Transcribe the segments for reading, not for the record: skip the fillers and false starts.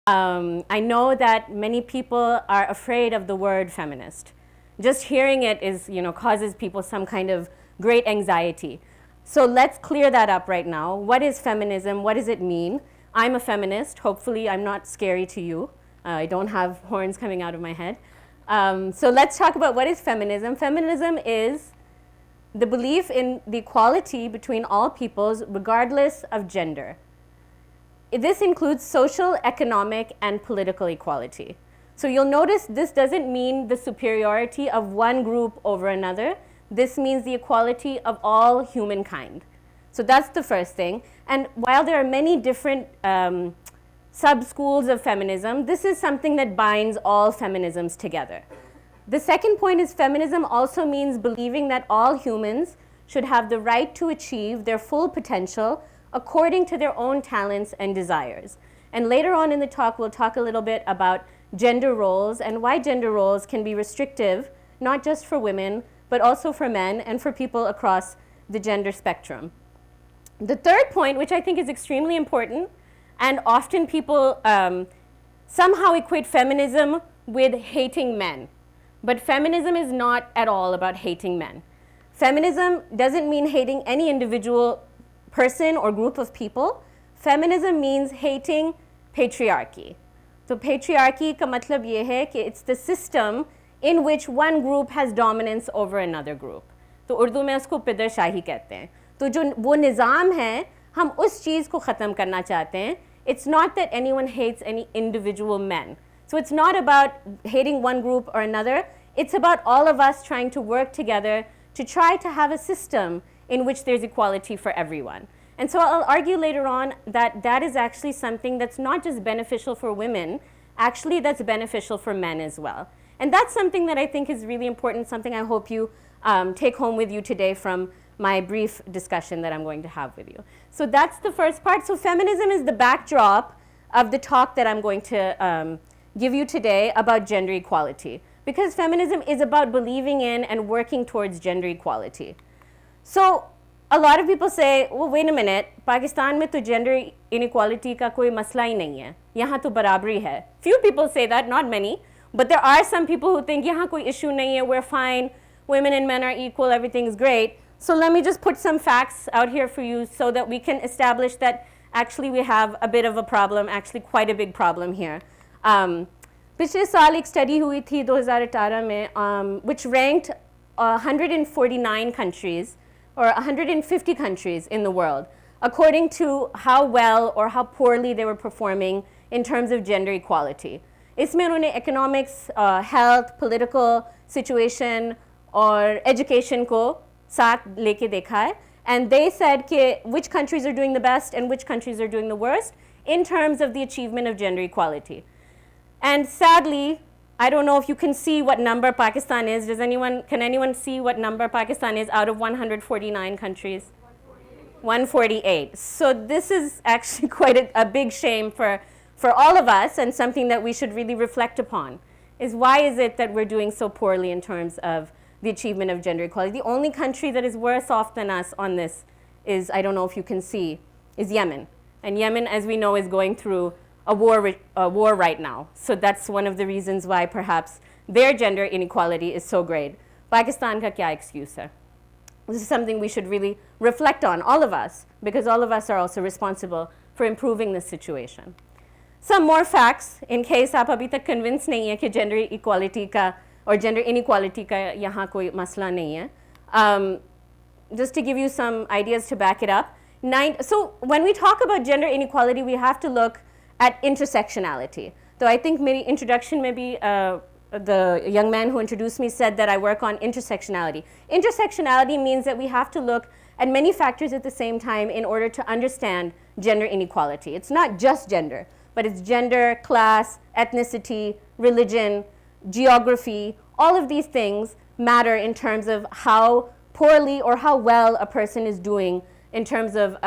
I know that many people are afraid of the word feminist. Just hearing it is, causes people some kind of great anxiety. So let's clear that up right now. What is feminism? What does it mean? I'm a feminist. Hopefully I'm not scary to you. I don't have horns coming out of my head. So let's talk about what is feminism. Feminism is the belief in the equality between all peoples regardless of gender. This includes social, economic, and political equality. So you'll notice this doesn't mean the superiority of one group over another. This means the equality of all humankind. So that's the first thing. And while there are many different sub-schools of feminism, this is something that binds all feminisms together. The second point is feminism also means believing that all humans should have the right to achieve their full potential according to their own talents and desires. And later on in the talk, we'll talk a little bit about gender roles and why gender roles can be restrictive, not just for women, but also for men and for people across the gender spectrum. The third point, which I think is extremely important, and often people somehow equate feminism with hating men. But feminism is not at all about hating men. Feminism doesn't mean hating any individual person or group of people. Feminism means hating patriarchy. So patriarchy का मतलब ये है कि it's the system in which one group has dominance over another group. तो उर्दू में उसको पिदरशाही कहते हैं. तो जो वो निज़ाम है, हम उस चीज़ को ख़त्म करना चाहते हैं. It's not that anyone hates any individual men. So it's not about hating one group or another. It's about all of us trying to work together to try to have a system in which there's equality for everyone. And so I'll argue later on that that is actually something that's not just beneficial for women, actually that's beneficial for men as well. And that's something that I think is really important, something I hope you take home with you today from my brief discussion that I'm going to have with you. So that's the first part. So feminism is the backdrop of the talk that I'm going to give you today about gender equality. Because feminism is about believing in and working towards gender equality. So a lot of people say, well, wait a minute, Pakistan में तो gender inequality का कोई मसला ही नहीं है. यहाँ तो बराबरी है. Few people say that, not many, but there are some people who think यहाँ कोई issue नहीं है, we're fine, women and men are equal, everything's great. So let me just put some facts out here for you so that we can establish that actually we have a bit of a problem, actually quite a big problem here. पिछले साल एक study हुई थी 2018 में which ranked 149 countries or 150 countries in the world according to how well or how poorly they were performing in terms of gender equality. इसमें उन्होंने economics, health, political situation और education को साथ लेके देखा है. And they said कि which countries are doing the best and which countries are doing the worst in terms of the achievement of gender equality. And sadly, I don't know if you can see what number Pakistan is. Can anyone see what number Pakistan is out of 149 countries? 148. So this is actually quite a big shame for all of us, and something that we should really reflect upon, is why is it that we're doing so poorly in terms of the achievement of gender equality? The only country that is worse off than us on this is, I don't know if you can see, is Yemen. And Yemen, as we know, is going through a war right now. So that's one of the reasons why perhaps their gender inequality is so great. Pakistan ka kya excuse hai? This is something we should really reflect on, all of us, because all of us are also responsible for improving this situation. Some more facts, in case aap abhi tak convinced nahi hai ki gender equality ka or gender inequality ka yahan koi masla nahi hai. Just to give you some ideas to back it up. So when we talk about gender inequality, we have to look at intersectionality. So I think maybe introduction, maybe the young man who introduced me said that I work on intersectionality. Intersectionality means that we have to look at many factors at the same time in order to understand gender inequality. It's not just gender, but it's gender, class, ethnicity, religion, geography. All of these things matter in terms of how poorly or how well a person is doing in terms of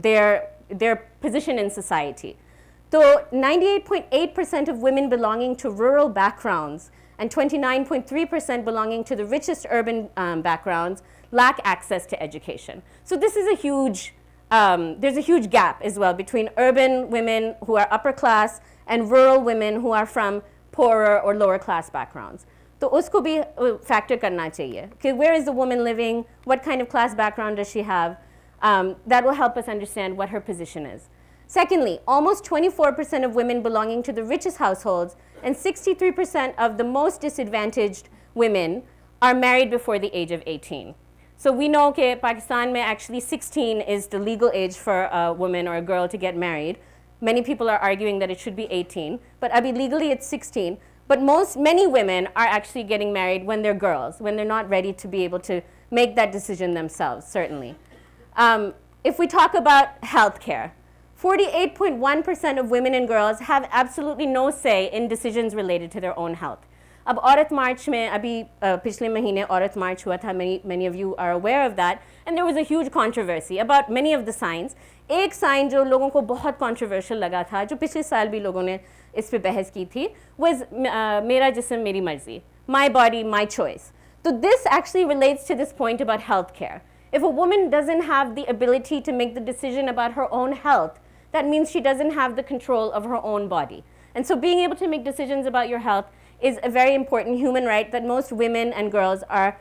their position in society. So 98.8% of women belonging to rural backgrounds and 29.3% belonging to the richest urban backgrounds lack access to education. So this is a huge, there's a huge gap as well between urban women who are upper class and rural women who are from poorer or lower class backgrounds. तो उसको भी factor करना चाहिए. Okay, where is the woman living? What kind of class background does she have? That will help us understand what her position is. Secondly, almost 24% of women belonging to the richest households and 63% of the most disadvantaged women are married before the age of 18. So we know that Pakistan mein actually 16 is the legal age for a woman or a girl to get married. Many people are arguing that it should be 18, but legally it's 16. But many women are actually getting married when they're girls, when they're not ready to be able to make that decision themselves, certainly. If we talk about healthcare, 48.1% of women and girls have absolutely no say in decisions related to their own health. अब औरत मार्च में अभी पिछले महीने औरत मार्च हुआ था, many of you are aware of that, and there was a huge controversy about many of the signs. एक sign जो लोगों को बहुत controversial लगा था, जो पिछले साल भी लोगों ने इस पे बहस की थी, was मेरा जिस्म मेरी मर्जी, my body, my choice. So this actually relates to this point about healthcare. If a woman doesn't have the ability to make the decision about her own health, that means she doesn't have the control of her own body. And so being able to make decisions about your health is a very important human right that most women and girls are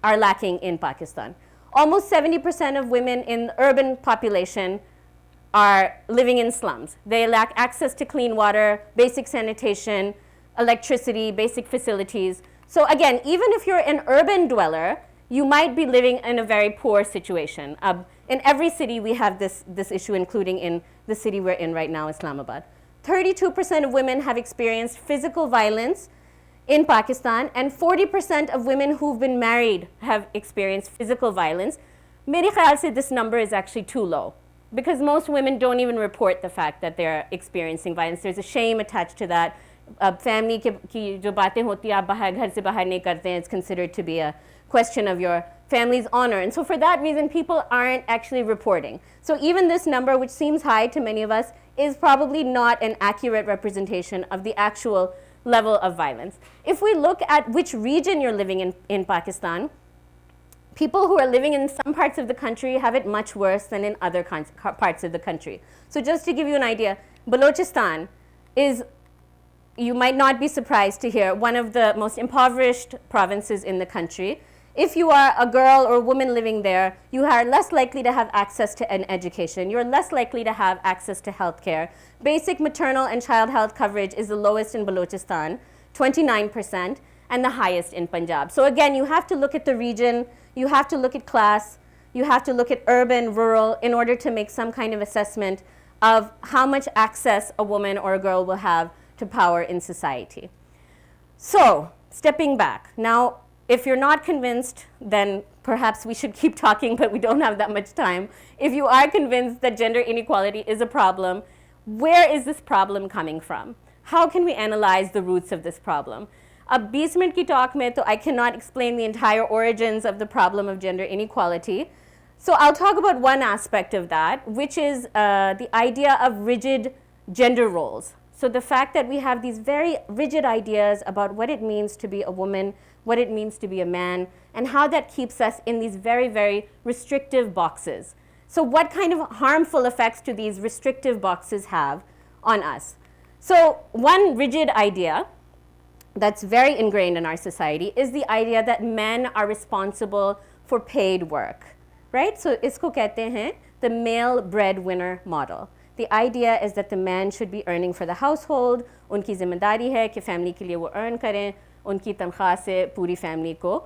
lacking in Pakistan. Almost 70% of women in the urban population are living in slums. They lack access to clean water, basic sanitation, electricity, basic facilities. So again, even if you're an urban dweller, you might be living in a very poor situation. In every city, we have this issue, including in the city we're in right now, Islamabad. 32% of women have experienced physical violence in Pakistan, and 40% of women who've been married have experienced physical violence. Mere khayal se this number is actually too low, because most women don't even report the fact that they're experiencing violence. There's a shame attached to that. Family की जो बातें होती हैं, आप बाहर घर से बाहर नहीं करते हैं, it's considered to be a question of your family's honor. And so for that reason, people aren't actually reporting. So even this number, which seems high to many of us, is probably not an accurate representation of the actual level of violence. If we look at which region you're living in Pakistan, people who are living in some parts of the country have it much worse than in other parts of the country. So just to give you an idea, Balochistan is, you might not be surprised to hear, one of the most impoverished provinces in the country. If you are a girl or a woman living there, you are less likely to have access to an education. You're less likely to have access to healthcare. Basic maternal and child health coverage is the lowest in Balochistan, 29%, and the highest in Punjab. So again, you have to look at the region, you have to look at class, you have to look at urban, rural, in order to make some kind of assessment of how much access a woman or a girl will have to power in society. So, stepping back. Now, if you're not convinced, then perhaps we should keep talking, but we don't have that much time. If you are convinced that gender inequality is a problem, where is this problem coming from? How can we analyze the roots of this problem? Ab 20 minute ki talk mein, I cannot explain the entire origins of the problem of gender inequality. So I'll talk about one aspect of that, which is the idea of rigid gender roles. So the fact that we have these very rigid ideas about what it means to be a woman, what it means to be a man, and how that keeps us in these very, very restrictive boxes. So what kind of harmful effects do these restrictive boxes have on us? So one rigid idea that's very ingrained in our society is the idea that men are responsible for paid work, right? So isko kehte hain the male breadwinner model. The idea is that the man should be earning for the household, उनकी जिम्मेदारी है कि family के लिए वो earn करें, उनकी तनख्वाह से पूरी family को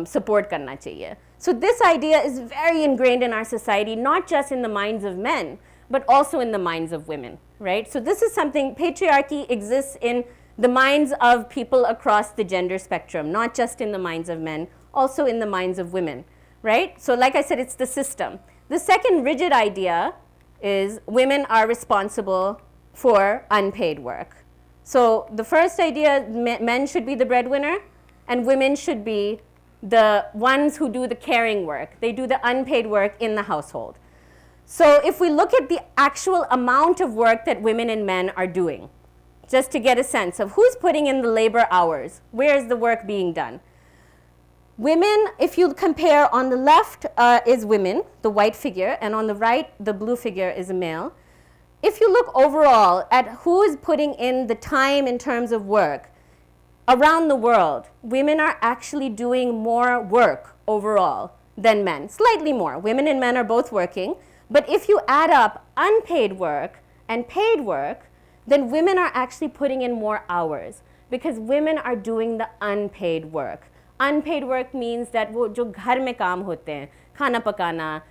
support करना चाहिए. So this idea is very ingrained in our society, not just in the minds of men, but also in the minds of women, right? So this is something, patriarchy exists in the minds of people across the gender spectrum, not just in the minds of men, also in the minds of women, right? So like I said, it's the system. The second rigid idea is women are responsible for unpaid work. So the first idea, men should be the breadwinner and women should be the ones who do the caring work. They do the unpaid work in the household. So if we look at the actual amount of work that women and men are doing, just to get a sense of who's putting in the labor hours, where is the work being done? Women, if you compare, on the left is women, the white figure, and on the right, the blue figure is a male. if you look overall at who is putting in the time in terms of work, around the world, women are actually doing more work overall than men, slightly more. Women and men are both working, but if you add up unpaid work and paid work, then women are actually putting in more hours because women are doing the unpaid work. Unpaid work means that वो जो घर में काम होते हैं, खाना पकाना,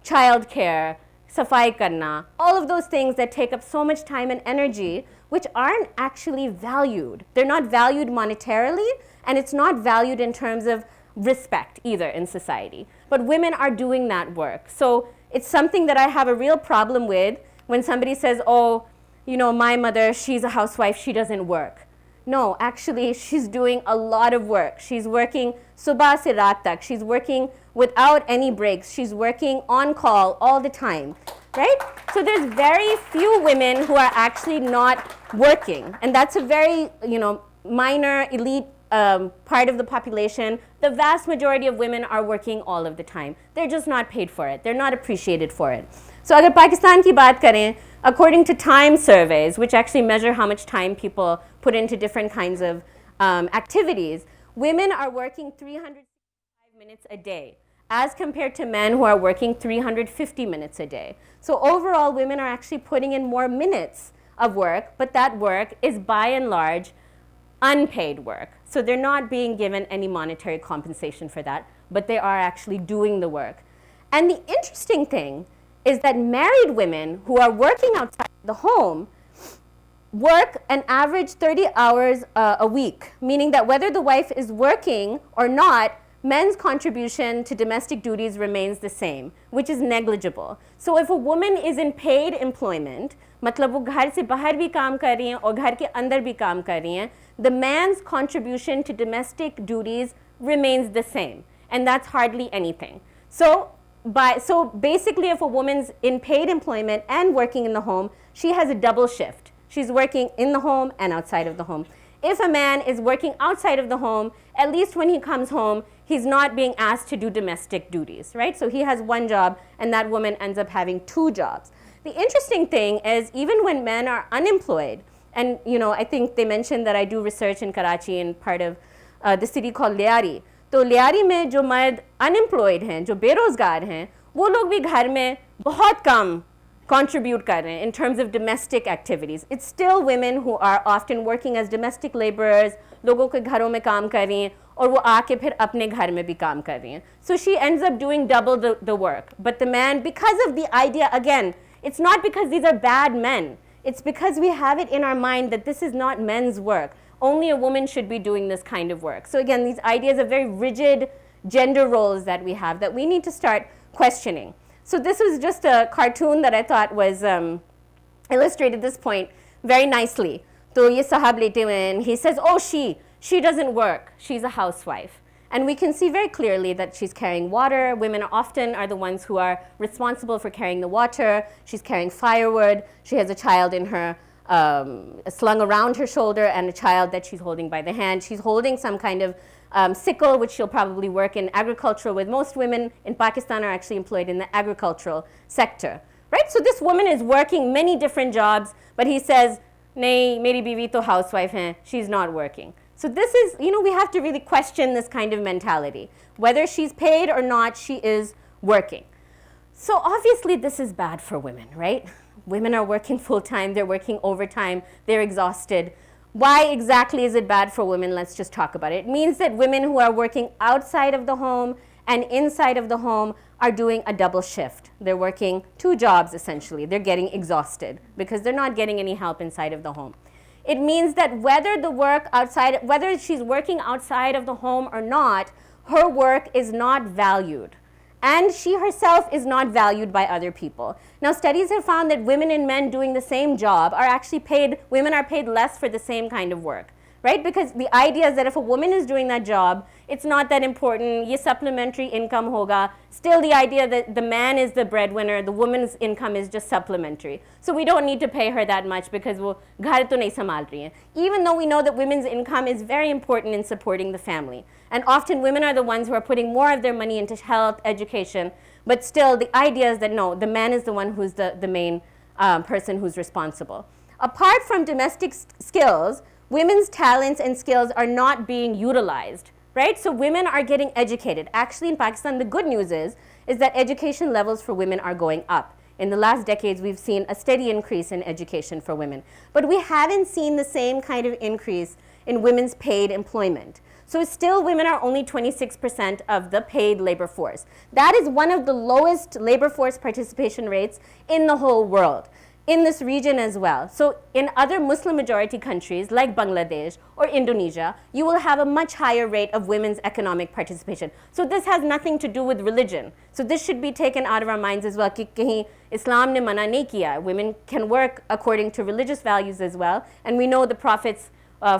child care, safai karna, all of those things that take up so much time and energy, which aren't actually valued. They're not valued monetarily, and it's not valued in terms of respect either in society. But women are doing that work. So it's something that I have a real problem with when somebody says, oh, you know, my mother, she's a housewife, she doesn't work. No, actually, she's doing a lot of work. She's working subah se raat tak. She's working without any breaks. She's working on call all the time, right? So there's very few women who are actually not working. And that's a very, you know, minor, elite part of the population. The vast majority of women are working all of the time. They're just not paid for it. They're not appreciated for it. So agar Pakistan ki baat kare, according to time surveys, which actually measure how much time people put into different kinds of activities, women are working 365 minutes a day as compared to men who are working 350 minutes a day. So overall, women are actually putting in more minutes of work, but that work is by and large unpaid work. So they're not being given any monetary compensation for that, but they are actually doing the work. And the interesting thing is that married women who are working outside the home work an average 30 hours a week, meaning that whether the wife is working or not, men's contribution to domestic duties remains the same, which is negligible. So if a woman is in paid employment, मतलब वो घर से बाहर भी काम कर रही हैं और घर के अंदर भी काम कर रही हैं, the man's contribution to domestic duties remains the same, and that's hardly anything. So basically, if a woman's in paid employment and working in the home, she has a double shift. She's working in the home and outside of the home. If a man is working outside of the home, at least when he comes home, he's not being asked to do domestic duties, right? So he has one job, and that woman ends up having two jobs. The interesting thing is, even when men are unemployed, and you know, I think they mentioned that I do research in Karachi in part of the city called Liari. तो लियारी में जो मर्द unemployed हैं, जो बेरोज़गार हैं, वो लोग भी घर में बहुत कम contribute कर रहे हैं in terms of domestic activities. It's still women who are often working as domestic laborers, लोगों के घरों में काम कर रही हैं और वो आके फिर अपने घर में भी काम कर रही हैं. So she ends up doing double the work. But the man, because of the idea, again, it's not because these are bad men. It's because we have it in our mind that this is not men's work. Only a woman should be doing this kind of work. So again, these ideas of very rigid gender roles that we have that we need to start questioning. So this was just a cartoon that I thought was illustrated this point very nicely. So ye sahab lete hue hain, he says, oh, she doesn't work. She's a housewife. And we can see very clearly that she's carrying water. Women often are the ones who are responsible for carrying the water. She's carrying firewood. She has a child in her slung around her shoulder and a child that she's holding by the hand. She's holding some kind of sickle, which she'll probably work in agricultural with. Most women in Pakistan are actually employed in the agricultural sector, right? So this woman is working many different jobs, but he says, nahi, meri biwi to housewife hai, she's not working. So this is, you know, we have to really question this kind of mentality. Whether she's paid or not, she is working. So obviously this is bad for women, right? Women are working full-time, they're working overtime, they're exhausted. Why exactly is it bad for women? Let's just talk about it. It means that women who are working outside of the home and inside of the home are doing a double shift. They're working two jobs essentially. They're getting exhausted because they're not getting any help inside of the home. It means that whether she's working outside of the home or not, her work is not valued. And she herself is not valued by other people. Now, studies have found that women and men doing the same job are actually paid, women are paid less for the same kind of work, right? Because the idea is that if a woman is doing that job, it's not that important, ye supplementary income hoga. Still the idea that the man is the breadwinner, the woman's income is just supplementary. So we don't need to pay her that much because wo ghar to nahi sambhal rahi hai. Even though we know that women's income is very important in supporting the family. And often women are the ones who are putting more of their money into health, education, but still the idea is that no, the man is the one who's the main person who's responsible. Apart from domestic skills, women's talents and skills are not being utilized, right? So women are getting educated. Actually, in Pakistan, the good news is that education levels for women are going up. In the last decades, we've seen a steady increase in education for women. But we haven't seen the same kind of increase in women's paid employment. So still, women are only 26% of the paid labor force. That is one of the lowest labor force participation rates in the whole world, in this region as well. So in other Muslim majority countries like Bangladesh or Indonesia, you will have a much higher rate of women's economic participation. So this has nothing to do with religion. So this should be taken out of our minds as well. Ki kahin Islam ne mana nahi kiya. Women can work according to religious values as well. And we know the Prophet's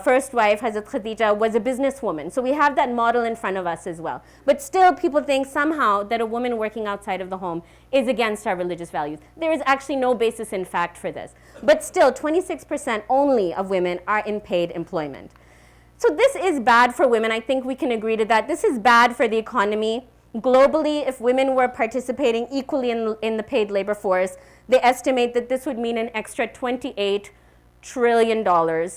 first wife, Hazrat Khadija, was a businesswoman. So we have that model in front of us as well. But still, people think somehow that a woman working outside of the home is against our religious values. There is actually no basis in fact for this. But still, 26% only of women are in paid employment. So this is bad for women. I think we can agree to that. This is bad for the economy. Globally, if women were participating equally in the paid labor force, they estimate that this would mean an extra $28 trillion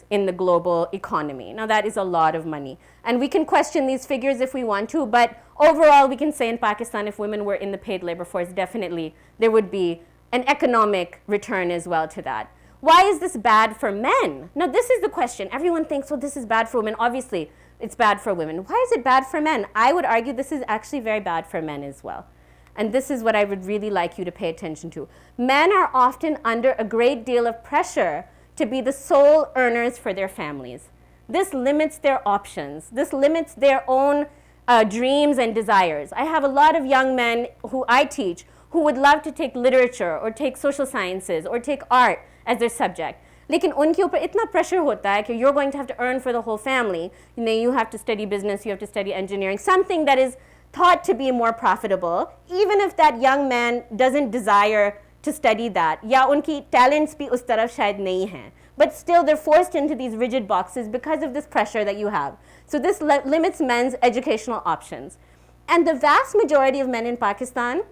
in the global economy. Now that is a lot of money. And we can question these figures if we want to, but overall we can say in Pakistan, if women were in the paid labor force, definitely there would be an economic return as well to that. Why is this bad for men? Now this is the question. Everyone thinks, well, this is bad for women. Obviously, it's bad for women. Why is it bad for men? I would argue this is actually very bad for men as well. And this is what I would really like you to pay attention to. Men are often under a great deal of pressure to be the sole earners for their families. This limits their options. This limits their own dreams and desires. I have a lot of young men who I teach who would love to take literature or take social sciences or take art as their subject. लेकिन उनके ऊपर इतना pressure होता है कि you're going to have to earn for the whole family. You have to study business, you have to study engineering, something that is thought to be more profitable, even if that young man doesn't desire to study that, या उनकी talents भी उस तरफ शायद नहीं हैं. But still they're forced into these rigid boxes because of this pressure that you have. So this limits men's educational options. And the vast majority of men in Pakistan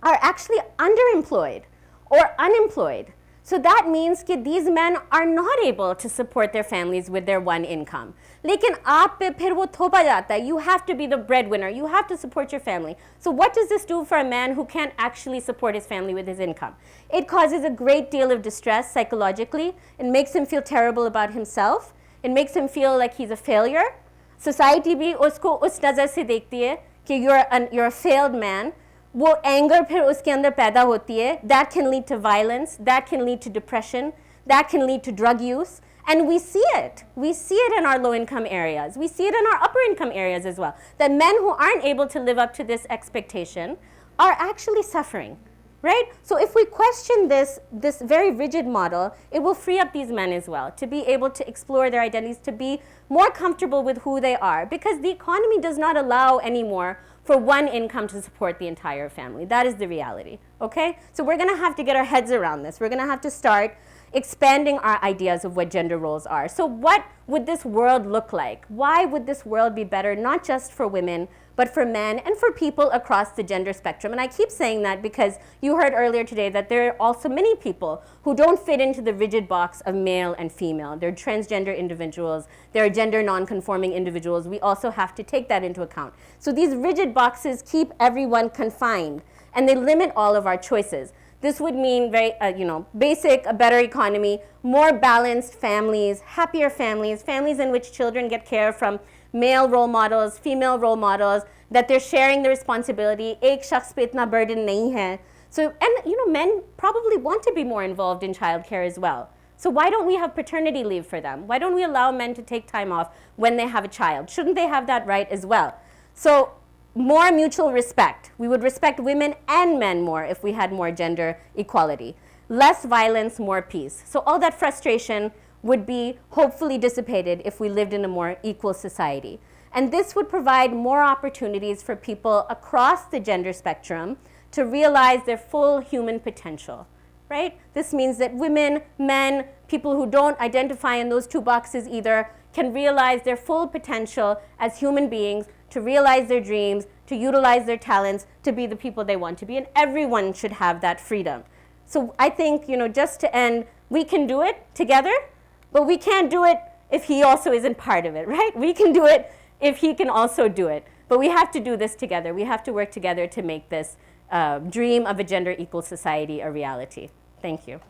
are actually underemployed or unemployed. So that means that these men are not able to support their families with their one income. लेकिन आप पे फिर वो थोपा जाता है. You have to be the breadwinner. You have to support your family. So what does this do for a man who can't actually support his family with his income? It causes a great deal of distress psychologically. It makes him feel terrible about himself. It makes him feel like he's a failure. Society भी उसको उस नज़र से देखती है कि you're a failed man. वो anger फिर उसके अंदर पैदा होती है. That can lead to violence. That can lead to depression. That can lead to drug use. And we see it. We see it in our low-income areas. We see it in our upper-income areas as well. That men who aren't able to live up to this expectation are actually suffering, right? So if we question this very rigid model, it will free up these men as well to be able to explore their identities, to be more comfortable with who they are, because the economy does not allow anymore for one income to support the entire family. That is the reality, okay? So we're gonna have to get our heads around this. We're gonna have to start expanding our ideas of what gender roles are. So what would this world look like? Why would this world be better, not just for women, but for men and for people across the gender spectrum? And I keep saying that because you heard earlier today that there are also many people who don't fit into the rigid box of male and female. They're transgender individuals. They're gender non-conforming individuals. We also have to take that into account. So these rigid boxes keep everyone confined, and they limit all of our choices. This would mean very, basic, a better economy, more balanced families, happier families, families in which children get care from male role models, female role models, that they're sharing the responsibility. एक शख्स पे इतना burden नहीं है. So, and men probably want to be more involved in childcare as well. So why don't we have paternity leave for them? Why don't we allow men to take time off when they have a child? Shouldn't they have that right as well? So more mutual respect. We would respect women and men more if we had more gender equality. Less violence, more peace. So all that frustration would be hopefully dissipated if we lived in a more equal society. And this would provide more opportunities for people across the gender spectrum to realize their full human potential, right? This means that women, men, people who don't identify in those two boxes either can realize their full potential as human beings, to realize their dreams, to utilize their talents, to be the people they want to be. And everyone should have that freedom, So I think, just to end, we can do it together, but we can't do it if he also isn't part of it, right? We can do it if he can also do it. But we have to do this together. We have to work together to make this dream of a gender equal society a reality. Thank you.